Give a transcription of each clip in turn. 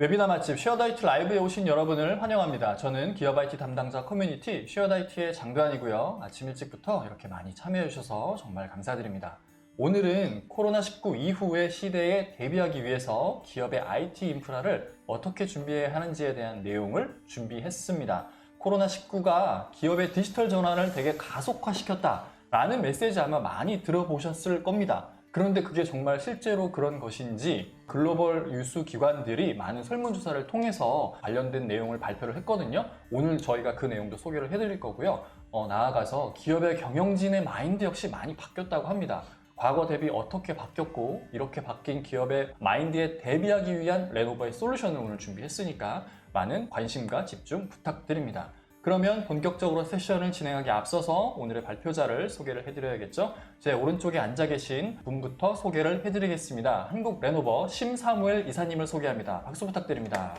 웨비나 맛집 쉐어다이트 라이브에 오신 여러분을 환영합니다. 저는 기업 IT 담당자 커뮤니티 쉐어다이트의 장도환이고요. 아침 일찍부터 이렇게 많이 참여해 주셔서 정말 감사드립니다. 오늘은 코로나19 이후의 시대에 대비하기 위해서 기업의 IT 인프라를 어떻게 준비해야 하는지에 대한 내용을 준비했습니다. 코로나19가 기업의 디지털 전환을 되게 가속화시켰다라는 메시지 아마 많이 들어보셨을 겁니다. 그런데 그게 정말 실제로 그런 것인지 글로벌 유수 기관들이 많은 설문조사를 통해서 관련된 내용을 발표를 했거든요. 오늘 저희가 그 내용도 소개를 해드릴 거고요. 나아가서 기업의 경영진의 마인드 역시 많이 바뀌었다고 합니다. 과거 대비 어떻게 바뀌었고 이렇게 바뀐 기업의 마인드에 대비하기 위한 레노버의 솔루션을 오늘 준비했으니까 많은 관심과 집중 부탁드립니다. 그러면 본격적으로 세션을 진행하기 앞서서 오늘의 발표자를 소개를 해드려야겠죠. 제 오른쪽에 앉아 계신 분부터 소개를 해드리겠습니다. 한국 레노버 심사무엘 이사님을 소개합니다. 박수 부탁드립니다.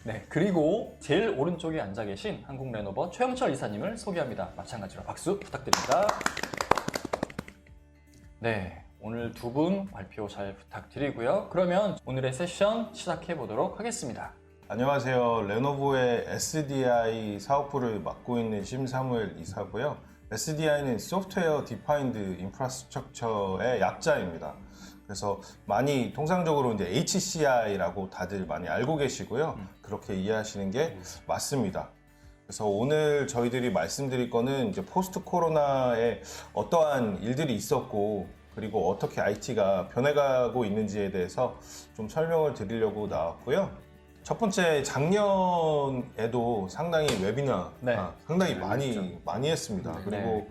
네, 그리고 제일 오른쪽에 앉아 계신 한국 레노버 최영철 이사님을 소개합니다. 마찬가지로 박수 부탁드립니다. 네, 오늘 두 분 발표 잘 부탁드리고요. 그러면 오늘의 세션 시작해 보도록 하겠습니다. 안녕하세요. 레노버의 SDI 사업부를 맡고 있는 심사무엘 이사고요. SDI는 소프트웨어 디파인드 인프라스트럭처의 약자입니다. 그래서 많이 통상적으로 이제 HCI라고 다들 많이 알고 계시고요. 그렇게 이해하시는 게 맞습니다. 그래서 오늘 저희들이 말씀드릴 거는 이제 포스트 코로나에 어떠한 일들이 있었고 그리고 어떻게 IT가 변해가고 있는지에 대해서 좀 설명을 드리려고 나왔고요. 첫 번째, 작년에도 상당히 웨비나 상당히 많이 했습니다. 그리고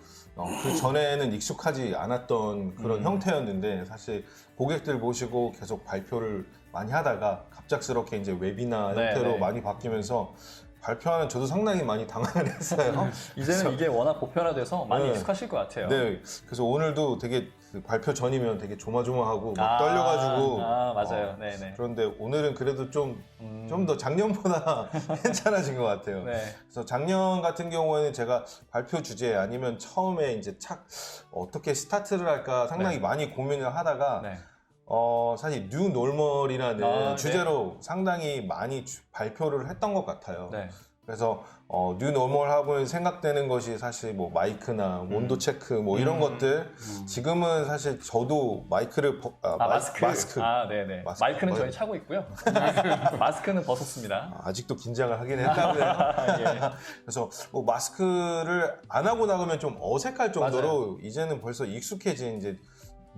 그 전에는 익숙하지 않았던 그런 형태였는데 사실 고객들 모시고 계속 발표를 많이 하다가 갑작스럽게 이제 웨비나 형태로 많이 바뀌면서 발표하는 저도 상당히 많이 당황을 했어요. 이제는 이게 워낙 보편화돼서 많이 익숙하실 것 같아요. 네, 그래서 오늘도 되게 발표 전이면 되게 조마조마하고 떨려가지고 맞아요. 네네. 그런데 오늘은 그래도 좀 더 작년보다 괜찮아진 것 같아요. 네. 그래서 작년 같은 경우에는 제가 발표 주제 아니면 처음에 이제 어떻게 스타트를 할까 상당히 많이 고민을 하다가 사실 뉴 노멀이라는 주제로 상당히 많이 발표를 했던 것 같아요. 그래서 뉴 노멀 하고는 생각되는 것이 사실 뭐 마이크나 온도 체크 뭐 이런 것들. 지금은 사실 저도 마이크를 마스크. 네네. 마이크는 저희 차고 있고요. 마스크는 벗었습니다. 아직도 긴장을 하긴 했다고요. 예. 그래서 뭐 마스크를 안 하고 나가면 좀 어색할 정도로 이제는 벌써 익숙해진 이제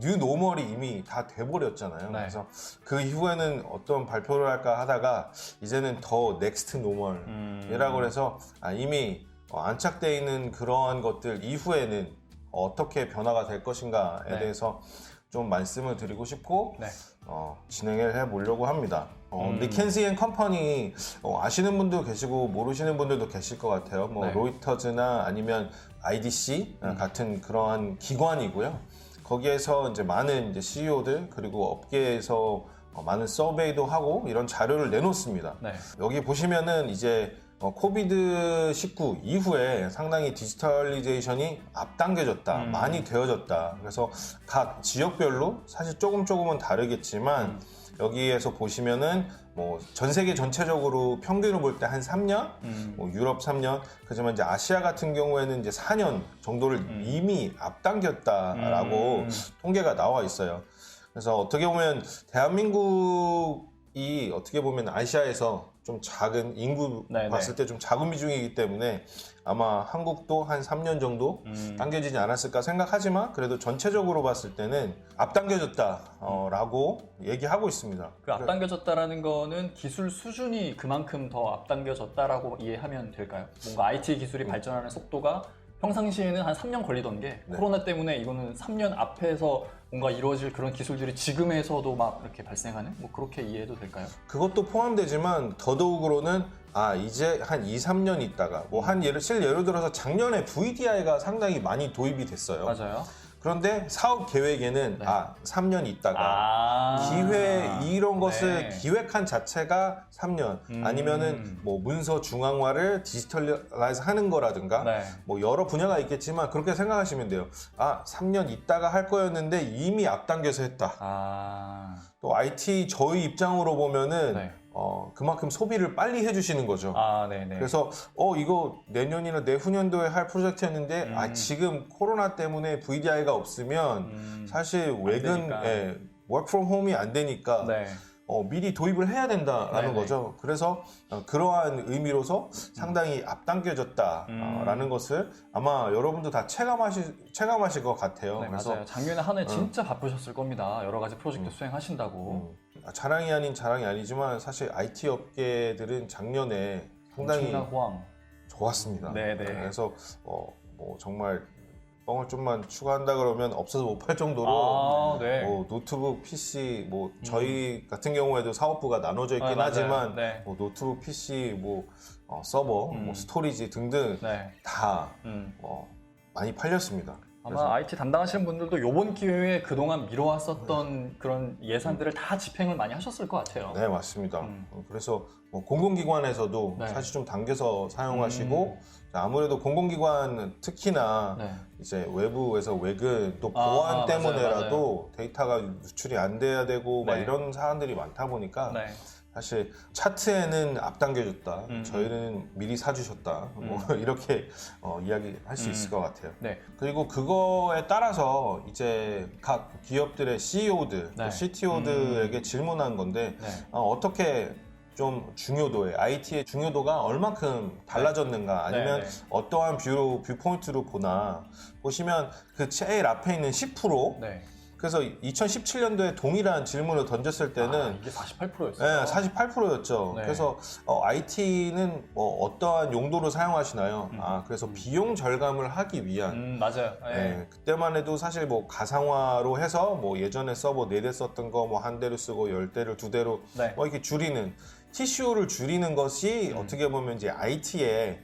뉴 노멀이 이미 다 돼버렸잖아요. 그래서 그 이후에는 어떤 발표를 할까 하다가 이제는 더 넥스트 노멀이라고 해서 이미 안착되어 있는 그러한 것들 이후에는 어떻게 변화가 될 것인가에 대해서 좀 말씀을 드리고 싶고 진행을 해보려고 합니다. 미켄시 앤 컴퍼니 아시는 분도 계시고 모르시는 분들도 계실 것 같아요. 뭐 로이터즈나 아니면 IDC 같은 그러한 기관이고요. 거기에서 이제 많은 이제 CEO들 그리고 업계에서 많은 서베이도 하고 이런 자료를 내놓습니다. 여기 보시면은 이제 코비드-19 이후에 상당히 디지털리제이션이 앞당겨졌다, 많이 되어졌다. 그래서 각 지역별로 사실 조금은 다르겠지만 여기에서 보시면은 뭐 전 세계 전체적으로 평균을 볼 때 한 3년, 뭐 유럽 3년, 그렇지만 이제 아시아 같은 경우에는 이제 4년 정도를 이미 앞당겼다라고 통계가 나와 있어요. 그래서 어떻게 보면 대한민국이 어떻게 보면 아시아에서 좀 작은 인구 봤을 때 좀 작은 비중이기 때문에 아마 한국도 한 3년 정도 당겨지지 않았을까 생각하지만 그래도 전체적으로 봤을 때는 앞당겨졌다라고 얘기하고 있습니다. 그 앞당겨졌다라는 거는 기술 수준이 그만큼 더 앞당겨졌다라고 이해하면 될까요? 뭔가 IT 기술이 발전하는 속도가 평상시에는 한 3년 걸리던 게 코로나 때문에 이거는 3년 앞에서 뭔가 이루어질 그런 기술들이 지금에서도 막 이렇게 발생하는? 뭐 그렇게 이해해도 될까요? 그것도 포함되지만 더더욱으로는 이제 한 2, 3년 있다가 뭐 예를 들어서 작년에 VDI가 상당히 많이 도입이 됐어요. 맞아요. 그런데 사업 계획에는 네. 3년 있다가 기획 이런 것을 네. 기획한 자체가 3년 아니면은 뭐 문서 중앙화를 디지털라이즈 하는 거라든가 네. 뭐 여러 분야가 있겠지만 그렇게 생각하시면 돼요. 3년 있다가 할 거였는데 이미 앞당겨서 했다. 또 IT 저희 입장으로 보면은 네. 그만큼 소비를 빨리 해주시는 거죠. 네네. 그래서 이거 내년이나 내후년도에 할 프로젝트였는데 지금 코로나 때문에 VDI가 없으면 사실 외근 work from home이 안 되니까 네. 미리 도입을 해야 된다라는 네네. 거죠. 그래서 그러한 의미로서 상당히 앞당겨졌다라는 것을 아마 여러분도 다 체감하실 것 같아요. 네, 그래서 맞아요. 작년에 한 해 진짜 바쁘셨을 겁니다. 여러 가지 프로젝트 수행하신다고. 자랑이 아닌 자랑이 아니지만 사실 IT 업계들은 작년에 상당히 엄청난 호황. 좋았습니다. 네네. 그래서 뭐 정말 뻥을 좀만 추가한다 그러면 없어서 못 팔 정도로 네. 노트북, PC 뭐 저희 같은 경우에도 사업부가 나눠져 있긴 맞아요. 하지만 네. 뭐 노트북, PC, 뭐 서버, 뭐 스토리지 등등 네. 다 많이 팔렸습니다. 아마 IT 담당하시는 분들도 이번 기회에 그동안 미뤄왔었던 그런 예산들을 다 집행을 많이 하셨을 것 같아요. 네, 맞습니다. 그래서 뭐 공공기관에서도 네. 사실 좀 당겨서 사용하시고 아무래도 공공기관 특히나 네. 이제 외부에서 외근 또 보안 때문에라도 데이터가 누출이 안 돼야 되고 막 네. 이런 사안들이 많다 보니까 네. 사실 차트에는 앞당겨줬다, 저희는 미리 사주셨다, 뭐 이렇게 이야기할 수 있을 것 같아요. 네. 그리고 그거에 따라서 이제 각 기업들의 CEO들, 네. CTO들에게 질문한 건데 네. 어떻게 좀 중요도에 IT의 중요도가 얼만큼 달라졌는가 아니면 네, 네. 어떠한 뷰포인트로 보나 보시면 그 제일 앞에 있는 10% 네. 그래서 2017년도에 동일한 질문을 던졌을 때는 이게 48%였어요. 네, 48%였죠. 네. 그래서 IT는 뭐 어떠한 용도로 사용하시나요? 그래서 비용 절감을 하기 위한. 맞아요. 네, 그때만 해도 사실 뭐 가상화로 해서 뭐 예전에 서버 4대 썼던 거 뭐 한 대로 쓰고 10대를 2대로 네. 뭐 이렇게 줄이는 TCO를 줄이는 것이 어떻게 보면 이제 IT의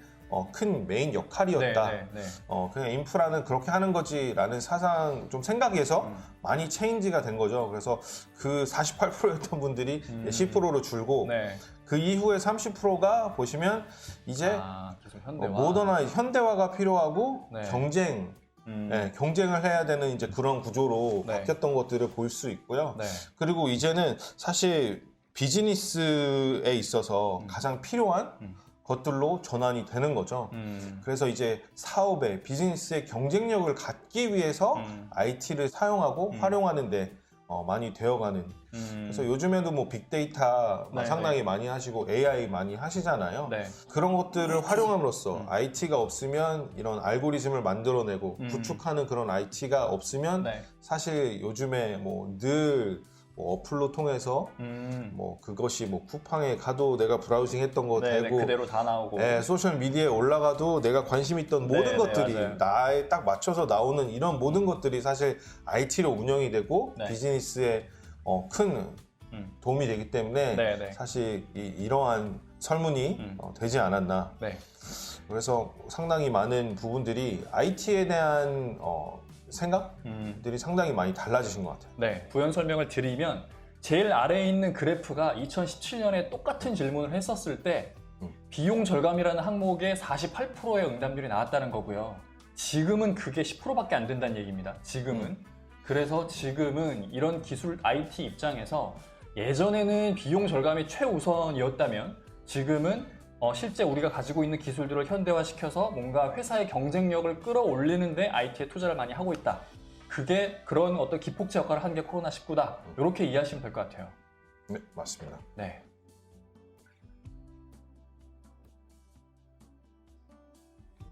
큰 메인 역할이었다. 네, 네, 네. 그냥 인프라는 그렇게 하는 거지라는 사상 좀 생각에서 많이 체인지가 된 거죠. 그래서 그 48%였던 분들이 10%로 줄고 네. 그 이후에 30%가 보시면 이제 계속 현대화. 모던화, 현대화가 필요하고 네. 경쟁을 해야 되는 이제 그런 구조로 네. 바뀌었던 것들을 볼 수 있고요. 네. 그리고 이제는 사실 비즈니스에 있어서 가장 필요한 것들로 전환이 되는 거죠. 그래서 이제 사업의 비즈니스의 경쟁력을 갖기 위해서 IT를 사용하고 활용하는데 많이 되어가는. 그래서 요즘에도 뭐 빅데이터 네, 상당히 많이 하시고 AI 많이 하시잖아요. 네. 그런 것들을 활용함으로써 IT가 없으면 이런 알고리즘을 만들어내고 구축하는 그런 IT가 없으면 네. 사실 요즘에 늘 어플로 통해서 뭐 그것이 뭐 쿠팡에 가도 내가 브라우징 했던 거 네, 되고 그대로 다 나오고. 소셜 미디어에 올라가도 내가 관심 있던 모든 네, 것들이 맞아요. 나에 딱 맞춰서 나오는 이런 모든 것들이 사실 IT로 운영이 되고 네. 비즈니스에 큰 도움이 되기 때문에 네, 네. 사실 이러한 설문이 되지 않았나. 네. 그래서 상당히 많은 부분들이 IT에 대한 생각들이 상당히 많이 달라지신 것 같아요. 네, 부연 설명을 드리면 제일 아래에 있는 그래프가 2017년에 똑같은 질문을 했었을 때 비용 절감이라는 항목에 48%의 응답률이 나왔다는 거고요. 지금은 그게 10%밖에 안 된다는 얘기입니다. 지금은. 그래서 지금은 이런 기술 IT 입장에서 예전에는 비용 절감이 최우선이었다면 지금은 실제 우리가 가지고 있는 기술들을 현대화시켜서 뭔가 회사의 경쟁력을 끌어올리는데 IT에 투자를 많이 하고 있다. 그게 그런 어떤 기폭제 역할을 한 게 코로나19다. 이렇게 이해하시면 될 것 같아요. 네, 맞습니다. 네.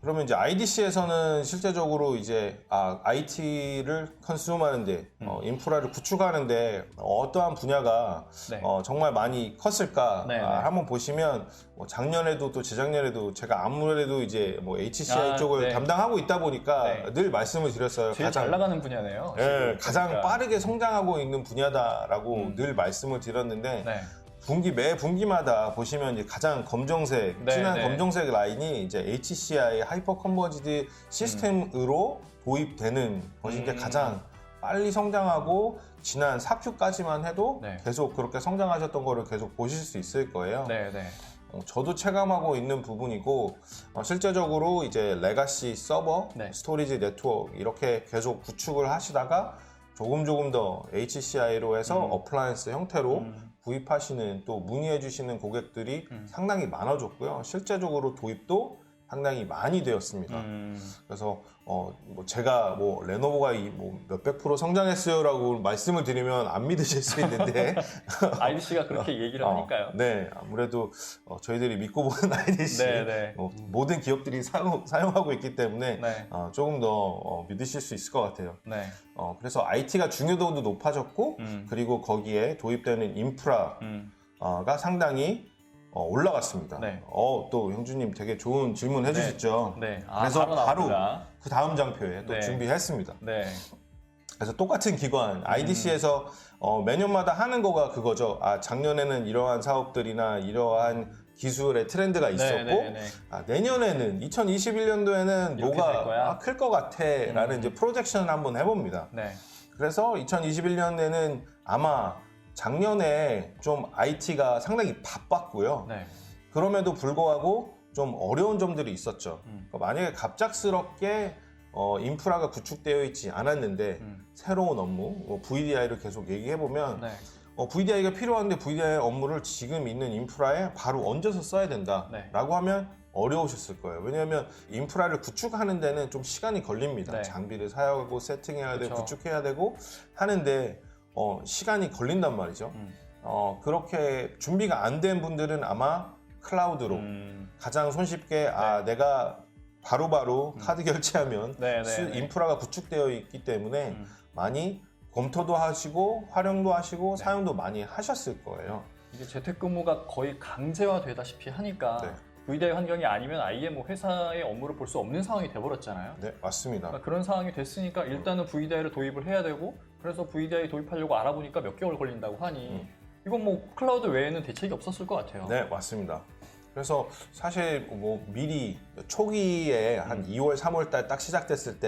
그러면 이제 IDC에서는 실제적으로 이제 IT를 컨슈머하는데 인프라를 구축하는데 어떠한 분야가 네. 정말 많이 컸을까 네, 네. 한번 보시면 뭐 작년에도 또 재작년에도 제가 아무래도 이제 뭐 HCI 쪽을 네. 담당하고 있다 보니까 네. 늘 말씀을 드렸어요. 제일 잘 나가는 분야네요. 네, 가장 그러니까. 빠르게 성장하고 있는 분야다라고 늘 말씀을 드렸는데 네. 매 분기마다 보시면 이제 가장 검정색, 네, 진한 네. 검정색 라인이 이제 HCI 하이퍼 컨버지드 시스템으로 도입되는 것이 이제 가장 빨리 성장하고 지난 4Q까지만 해도 네. 계속 그렇게 성장하셨던 거를 계속 보실 수 있을 거예요. 네, 네. 저도 체감하고 있는 부분이고 실제적으로 이제 레가시 서버, 네. 스토리지 네트워크 이렇게 계속 구축을 하시다가 조금 더 HCI로 해서 어플라이언스 형태로 구입하시는 또 문의해 주시는 고객들이 상당히 많아졌고요. 실제적으로 도입도 상당히 많이 되었습니다. 그래서 뭐 제가 뭐 레노버가 뭐 몇백 프로 성장했어요라고 말씀을 드리면 안 믿으실 수 있는데 IDC가 그렇게 얘기를 하니까요. 네, 아무래도 저희들이 믿고 보는 IDC 네, 네. 모든 기업들이 사용하고 있기 때문에 네. 조금 더 믿으실 수 있을 것 같아요. 네. 그래서 IT가 중요도도 높아졌고 그리고 거기에 도입되는 인프라가 상당히 올라갔습니다. 네. 또 형주님 되게 좋은 질문 해주셨죠. 네. 그래서 바로 나옵니다. 그 다음 장표에 또 네. 준비했습니다. 네. 그래서 똑같은 기관 IDC에서 매년마다 하는 거가 그거죠. 작년에는 이러한 사업들이나 이러한 기술의 트렌드가 있었고 네. 내년에는 2021년도에는 이렇게 될 거야? 뭐가 클 것 같아라는 이제 프로젝션을 한번 해봅니다. 네. 그래서 2021년에는 아마 작년에 좀 IT가 상당히 바빴고요. 네. 그럼에도 불구하고 좀 어려운 점들이 있었죠. 그러니까 만약에 갑작스럽게 인프라가 구축되어 있지 않았는데 새로운 업무, VDI를 계속 얘기해보면 네. VDI가 필요한데 VDI 업무를 지금 있는 인프라에 바로 얹어서 써야 된다라고 네. 하면 어려우셨을 거예요. 왜냐하면 인프라를 구축하는 데는 좀 시간이 걸립니다. 네. 장비를 사용하고 세팅해야 되고 그렇죠. 구축해야 되고 하는데 시간이 걸린단 말이죠. 그렇게 준비가 안 된 분들은 아마 클라우드로 가장 손쉽게 내가 바로바로 카드 결제하면 네. 인프라가 구축되어 있기 때문에 많이 검토도 하시고 활용도 하시고 사용도 많이 하셨을 거예요. 이게 재택근무가 거의 강제화되다시피 하니까 네. VDI 환경이 아니면 아예 뭐 회사의 업무를 볼 수 없는 상황이 돼버렸잖아요. 네, 맞습니다. 그러니까 그런 상황이 됐으니까 일단은 VDI를 도입을 해야 되고 그래서 VDI 도입하려고 알아보니까 몇 개월 걸린다고 하니 이건 뭐 클라우드 외에는 대책이 없었을 것 같아요. 네, 맞습니다. 그래서 사실 뭐 미리 초기에 한 2월, 3월 달 딱 시작됐을 때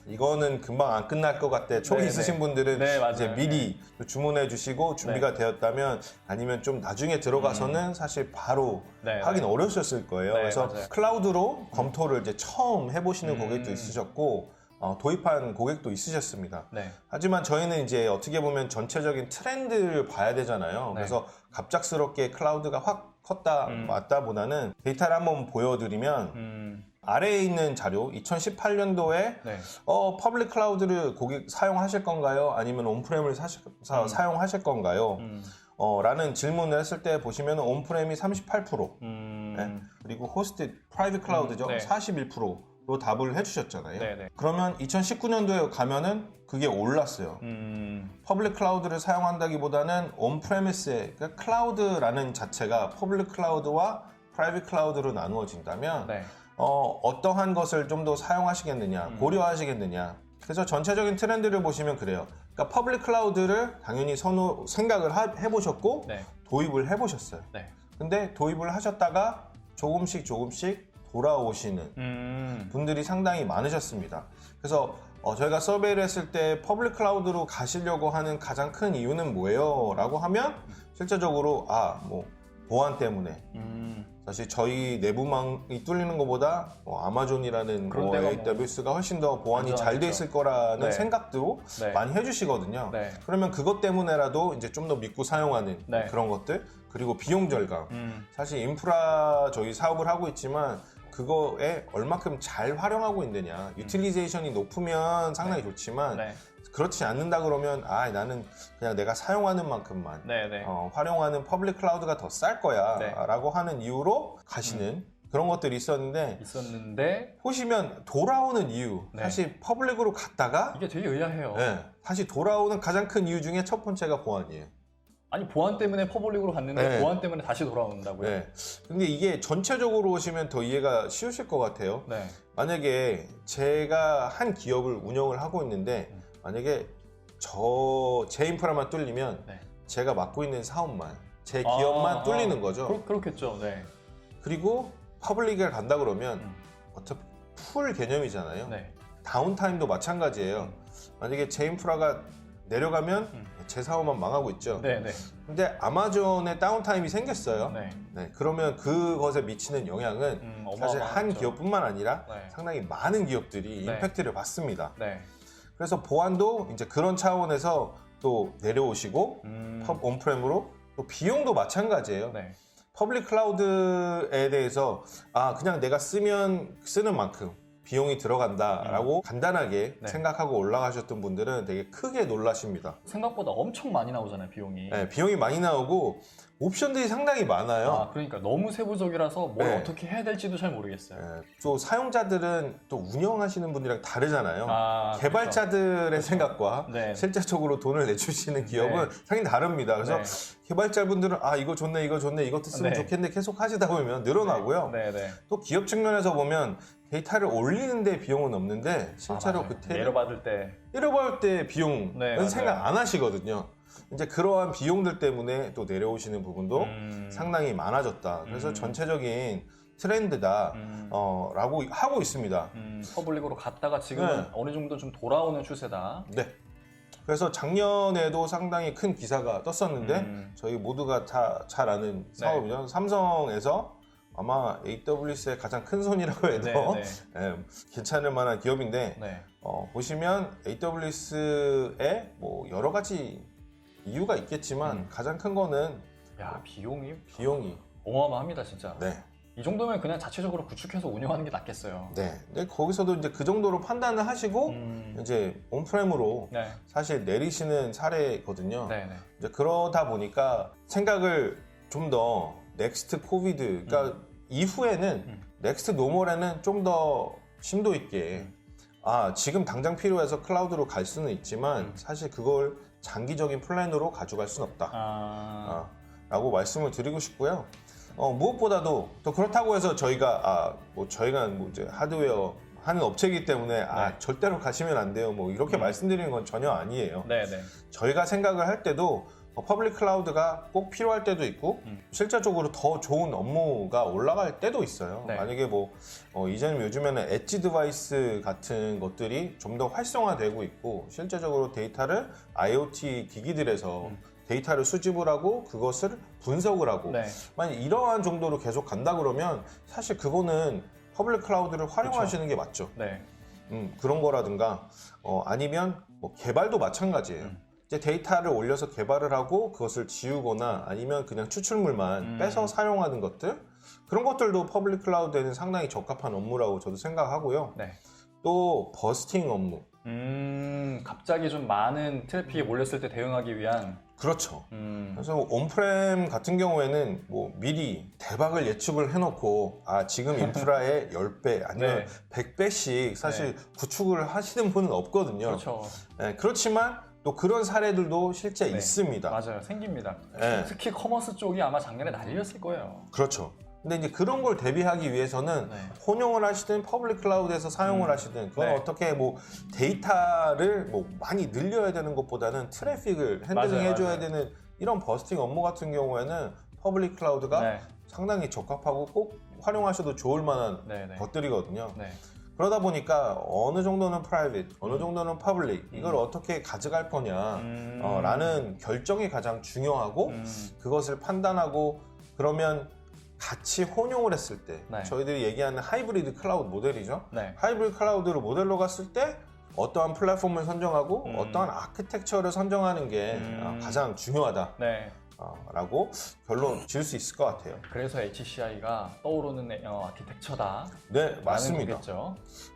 이거는 금방 안 끝날 것 같아. 초기 네, 있으신 네. 분들은 네, 맞아요. 이제 미리 주문해 주시고 준비가 되었다면 아니면 좀 나중에 들어가서는 사실 바로 네, 하긴 네. 어려우셨을 거예요. 네, 그래서 맞아요. 클라우드로 검토를 이제 처음 해보시는 고객도 있으셨고 도입한 고객도 있으셨습니다. 네. 하지만 저희는 이제 어떻게 보면 전체적인 트렌드를 봐야 되잖아요. 네. 그래서 갑작스럽게 클라우드가 확 컸다 맞다 보다는 데이터를 한번 보여드리면 아래에 있는 자료 2018년도에 네. 퍼블릭 클라우드를 고객 사용하실 건가요? 아니면 온프렘을 사용하실 건가요? 라는 질문을 했을 때 보시면 온프렘이 38% 네. 그리고 호스트 프라이빗 클라우드죠. 네. 41%로 답을 해주셨잖아요. 네. 그러면 2019년도에 가면은 그게 올랐어요. 퍼블릭 클라우드를 사용한다기보다는 온프레미스의 그러니까 클라우드라는 자체가 퍼블릭 클라우드와 프라이빗 클라우드로 나누어진다면 네. 어떠한 것을 좀 더 사용하시겠느냐, 고려하시겠느냐. 그래서 전체적인 트렌드를 보시면 그래요. 그러니까 퍼블릭 클라우드를 당연히 생각을 해보셨고 네. 도입을 해보셨어요. 네. 근데 도입을 하셨다가 조금씩 돌아오시는 분들이 상당히 많으셨습니다. 그래서 저희가 서베이를 했을 때 퍼블릭 클라우드로 가시려고 하는 가장 큰 이유는 뭐예요? 라고 하면 실제적으로 뭐 보안 때문에 사실 저희 내부망이 뚫리는 것보다 아마존이라는 그런 데가 AWS가 훨씬 더 보안이 안전하겠죠. 잘 돼 있을 거라는 네. 생각도 네. 많이 해주시거든요. 네. 그러면 그것 때문에라도 이제 좀 더 믿고 사용하는 네. 그런 것들 그리고 비용 절감. 사실 인프라 저희 사업을 하고 있지만 그거에 얼마큼 잘 활용하고 있느냐. 유틸리제이션이 높으면 상당히 좋지만 네. 그렇지 않는다 그러면 나는 그냥 내가 사용하는 만큼만 네. 활용하는 퍼블릭 클라우드가 더 쌀 거야 네. 라고 하는 이유로 가시는 그런 것들이 있었는데 보시면 돌아오는 이유 네. 사실 퍼블릭으로 갔다가 이게 되게 의아해요. 다시 돌아오는 가장 큰 이유 중에 첫 번째가 보안이에요. 아니 보안 때문에 퍼블릭으로 갔는데 네. 보안 때문에 다시 돌아온다고요? 네. 근데 이게 전체적으로 오시면 더 이해가 쉬우실 것 같아요. 네. 만약에 제가 한 기업을 운영을 하고 있는데 만약에 제 인프라만 뚫리면 네. 제가 맡고 있는 사업만 제 기업만 뚫리는 거죠. 그렇겠죠. 네. 그리고 퍼블릭을 간다 그러면 음. 어차피 풀 개념이잖아요. 네. 다운타임도 마찬가지예요. 만약에 제 인프라가 내려가면 제 사업만 망하고 있죠. 네, 네. 근데 아마존에 다운타임이 생겼어요. 네. 네, 그러면 그것에 미치는 영향은 사실 한 어마어마하죠. 기업뿐만 아니라 네. 상당히 많은 기업들이 네. 임팩트를 받습니다. 네. 그래서 보안도 이제 그런 차원에서 또 내려오시고 온프렘으로 또 비용도 마찬가지예요. 네. 퍼블릭 클라우드에 대해서 그냥 내가 쓰는 만큼 비용이 들어간다라고 간단하게 네. 생각하고 올라가셨던 분들은 되게 크게 놀라십니다. 생각보다 엄청 많이 나오잖아요, 비용이. 네, 비용이 많이 나오고 옵션들이 상당히 많아요. 그러니까 너무 세부적이라서 뭘 네. 어떻게 해야 될지도 잘 모르겠어요. 네, 또 사용자들은 또 운영하시는 분들이랑 다르잖아요. 개발자들의 그렇죠. 생각과 네. 실제적으로 돈을 내주시는 기업은 상당히 다릅니다. 그래서 네. 개발자분들은 이거 좋네, 이거 좋네, 이것도 쓰면 네. 좋겠네 계속 하시다 보면 늘어나고요. 네, 네. 또 기업 측면에서 보면 데이터를 올리는데 비용은 없는데 실제로 맞아요. 그 내려받을 때. 내려볼 때 비용은 네, 맞아요. 생각 안 하시거든요. 이제 그러한 비용들 때문에 또 내려오시는 부분도 상당히 많아졌다. 그래서 전체적인 트렌드다 라고 하고 있습니다. 퍼블릭으로 갔다가 지금은 네. 어느 정도 좀 돌아오는 추세다. 네. 그래서 작년에도 상당히 큰 기사가 떴었는데 저희 모두가 다 잘 아는 사업이죠. 삼성에서 아마 AWS의 가장 큰 손이라고 해도 네. 괜찮을 만한 기업인데 네. 보시면 AWS에 뭐 여러 가지 이유가 있겠지만 가장 큰 거는 야, 비용이 어마어마합니다, 진짜. 네. 이 정도면 그냥 자체적으로 구축해서 운영하는 게 낫겠어요. 네. 근데 거기서도 이제 그 정도로 판단을 하시고 이제 온프렘으로 네. 사실 내리시는 사례거든요. 네, 네. 이제 그러다 보니까 생각을 좀 더 넥스트 코비드, 그러니까 이후에는 넥스트 노멀에는 좀 더 심도 있게 지금 당장 필요해서 클라우드로 갈 수는 있지만 사실 그걸 장기적인 플랜으로 가져갈 수는 없다. 라고 말씀을 드리고 싶고요. 무엇보다도 또 그렇다고 해서 저희가 이제 하드웨어 하는 업체이기 때문에 절대로 가시면 안 돼요. 뭐 이렇게 말씀드리는 건 전혀 아니에요. 네, 네. 저희가 생각을 할 때도 퍼블릭 클라우드가 꼭 필요할 때도 있고 실질적으로 더 좋은 업무가 올라갈 때도 있어요. 네. 만약에 이제는 요즘에는 엣지 디바이스 같은 것들이 좀 더 활성화되고 있고 실제적으로 데이터를 IoT 기기들에서 데이터를 수집을 하고 그것을 분석을 하고 만약 이러한 정도로 계속 간다 그러면 사실 그거는 퍼블릭 클라우드를 활용하시는 게 맞죠. 네. 그런 거라든가 아니면 개발도 마찬가지예요. 이제 데이터를 올려서 개발을 하고 그것을 지우거나 아니면 그냥 추출물만 빼서 사용하는 것들 그런 것들도 퍼블릭 클라우드에는 상당히 적합한 업무라고 저도 생각하고요. 네. 또 버스팅 업무. 갑자기 좀 많은 트래픽이 몰렸을 때 대응하기 위한. 그렇죠. 그래서 온프렘 같은 경우에는 미리 대박을 예측을 해놓고 지금 인프라의 10배 아니면 100배씩 사실 구축을 하시는 분은 없거든요. 그렇죠. 네, 그렇지만 또 그런 사례들도 실제 있습니다. 맞아요. 생깁니다. 네. 특히 커머스 쪽이 아마 작년에 난리였을 거예요. 그렇죠. 근데 이제 그런 걸 대비하기 위해서는 혼용을 하시든 퍼블릭 클라우드에서 사용을 하시든 그건 어떻게 데이터를 많이 늘려야 되는 것보다는 트래픽을 핸들링 해줘야 되는 이런 버스팅 업무 같은 경우에는 퍼블릭 클라우드가 상당히 적합하고 꼭 활용하셔도 좋을 만한 것들이거든요. 그러다 보니까 어느 정도는 프라이빗, 어느 정도는 퍼블릭 이걸 어떻게 가져갈 거냐 라는 결정이 가장 중요하고 그것을 판단하고 그러면 같이 혼용을 했을 때 저희들이 얘기하는 하이브리드 클라우드 모델이죠. 하이브리드 클라우드로 모델로 갔을 때 어떠한 플랫폼을 선정하고 어떠한 아키텍처를 선정하는 게 가장 중요하다. 라고 결론 지을 수 있을 것 같아요. 그래서 HCI가 떠오르는 아키텍처다. 네, 맞습니다.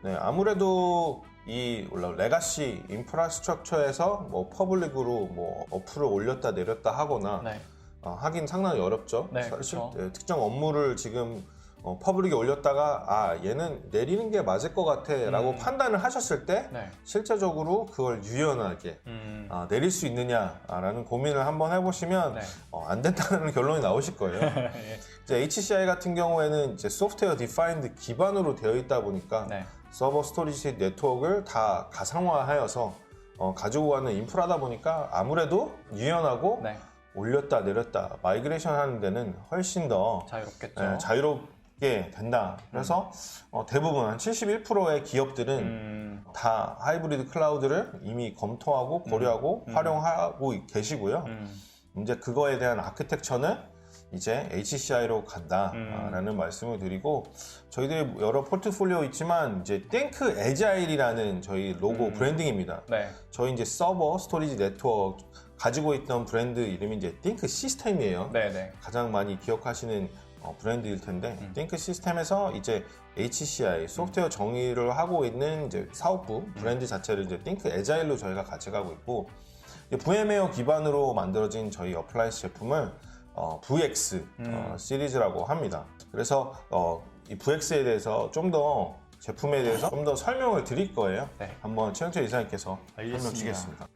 네, 아무래도 이 레가시 인프라스트럭처에서 퍼블릭으로 어플을 올렸다 내렸다 하거나 하긴 상당히 어렵죠. 사실 특정 업무를 지금 퍼블릭에 올렸다가 얘는 내리는 게 맞을 것 같아 라고 판단을 하셨을 때 실제적으로 그걸 유연하게 내릴 수 있느냐라는 고민을 한번 해보시면 안 된다는 결론이 나오실 거예요. 이제 HCI 같은 경우에는 이제 소프트웨어 디파인드 기반으로 되어 있다 보니까 서버 스토리지 네트워크를 다 가상화하여서 가지고 가는 인프라다 보니까 아무래도 유연하고 네. 내렸다 마이그레이션 하는 데는 훨씬 더 자유롭겠죠. 자유롭게 된다. 그래서 대부분 한 71%의 기업들은 다 하이브리드 클라우드를 이미 검토하고 고려하고 활용하고 계시고요. 이제 그거에 대한 아키텍처는 이제 HCI로 간다라는 말씀을 드리고, 저희들이 여러 포트폴리오 있지만 이제 Think Agile이라는 저희 로고 브랜딩입니다. 네. 저희 이제 서버, 스토리지, 네트워크 가지고 있던 브랜드 이름이 이제 Think 시스템이에요. 네네. 가장 많이 기억하시는 브랜드일 텐데, Think 시스템에서 이제 HCI 소프트웨어 정의를 하고 있는 이제 사업부 브랜드 자체를 이제 Think Agile로 저희가 가져가고 있고, VM웨어 기반으로 만들어진 저희 어플라이언스 제품을 VX 시리즈라고 합니다. 그래서 이 VX에 대해서 좀 더 제품에 대해서 좀 더 설명을 드릴 거예요. 네. 한번 최영철 이사님께서 알겠습니다. 설명 주시겠습니다.